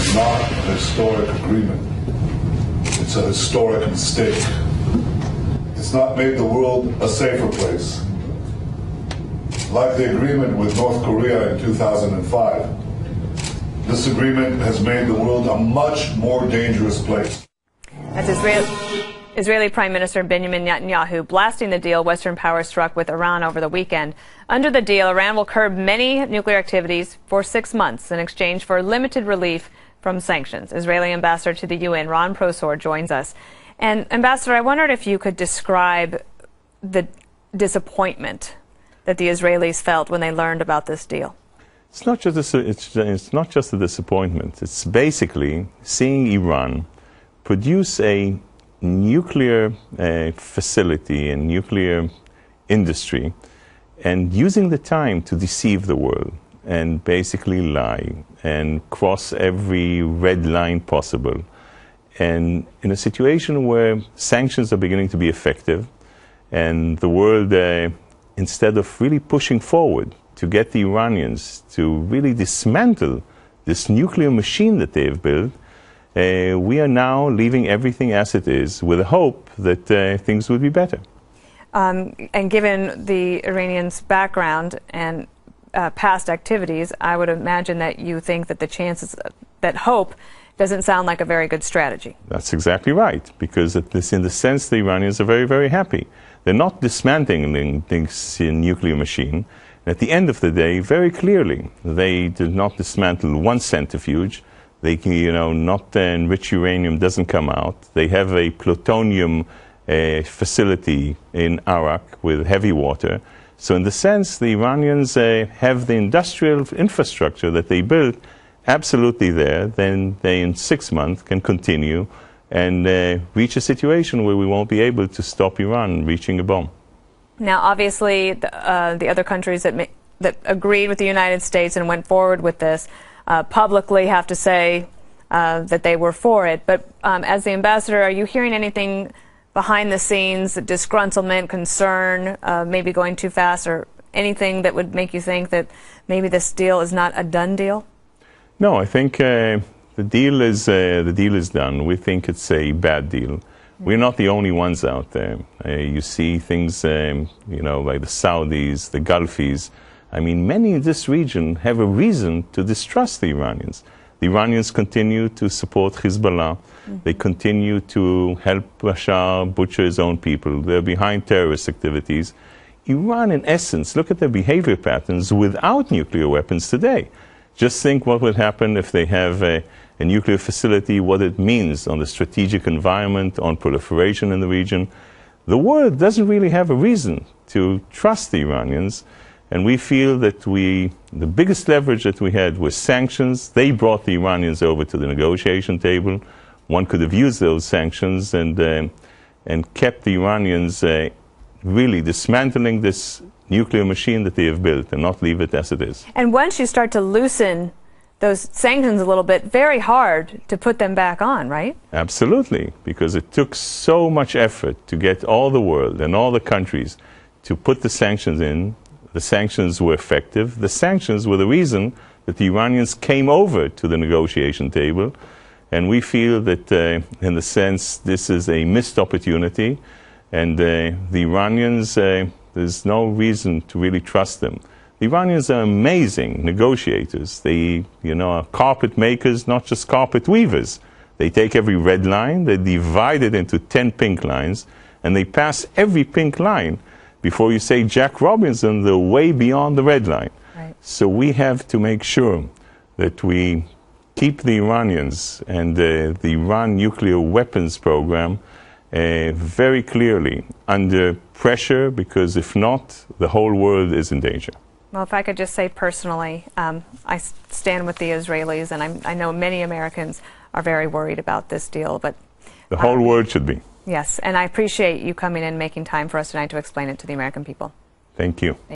is not a historic agreement. It's a historic mistake. It's not made the world a safer place. Like the agreement with North Korea in 2005, this agreement has made the world a much more dangerous place. That's Israeli Prime Minister Benjamin Netanyahu blasting the deal Western powers struck with Iran over the weekend. Under the deal, Iran will curb many nuclear activities for 6 months in exchange for limited relief from sanctions. Israeli Ambassador to the UN, Prosor, joins us. And Ambassador, I wondered if you could describe the disappointment that the Israelis felt when they learned about this deal. It's not just a disappointment. It's basically seeing Iran produce a nuclear facility and nuclear industry and using the time to deceive the world and basically lie and cross every red line possible. And in a situation where sanctions are beginning to be effective and the world, instead of really pushing forward to get the Iranians to really dismantle this nuclear machine that they have built, we are now leaving everything as it is with the hope that things would be better. And given the Iranians' background and past activities, I would imagine that you think that the chances, that hope doesn't sound like a very good strategy. That's exactly right, because in the sense the Iranians are very, very happy. They're not dismantling this nuclear machine. At the end of the day, very clearly, they did not dismantle one centrifuge. They can, not enriched uranium doesn't come out. They have a plutonium facility in Arak with heavy water. So in the sense, the Iranians have the industrial infrastructure that they built absolutely there. Then they, in 6 months, can continue and reach a situation where we won't be able to stop Iran reaching a bomb. Now, obviously, the other countries that agreed with the United States and went forward with this publicly have to say that they were for it. But as the ambassador, are you hearing anything behind the scenes, disgruntlement, concern, maybe going too fast, or anything that would make you think that maybe this deal is not a done deal? No, I think the deal is done. We think it's a bad deal. We're not the only ones out there. You see things, like the Saudis, the Gulfies. I mean, many in this region have a reason to distrust the Iranians. The Iranians continue to support Hezbollah. They continue to help Bashar butcher his own people. They're behind terrorist activities. Iran, in essence, look at their behavior patterns without nuclear weapons today. Just think what would happen if they have a nuclear facility, what it means on the strategic environment, on proliferation in the region. The world doesn't really have a reason to trust the Iranians. And we feel that the biggest leverage that we had was sanctions. They brought the Iranians over to the negotiation table. One could have used those sanctions and kept the Iranians really dismantling this nuclear machine that they have built and not leave it as it is. And once you start to loosen those sanctions a little bit, very hard to put them back on, right? Absolutely, because it took so much effort to get all the world and all the countries to put the sanctions in. The sanctions were effective. The sanctions were the reason that the Iranians came over to the negotiation table. And we feel that, in the sense, this is a missed opportunity. And the Iranians, there's no reason to really trust them. The Iranians are amazing negotiators. They, are carpet makers, not just carpet weavers. They take every red line, they divide it into 10 pink lines, and they pass every pink line. Before you say Jack Robinson, they're way beyond the red line. Right. So we have to make sure that we keep the Iranians and the Iran nuclear weapons program very clearly under pressure, because if not, the whole world is in danger. Well, if I could just say personally, I stand with the Israelis, and I know many Americans are very worried about this deal. But the whole world should be. Yes, and I appreciate you coming in and making time for us tonight to explain it to the American people. Thank you.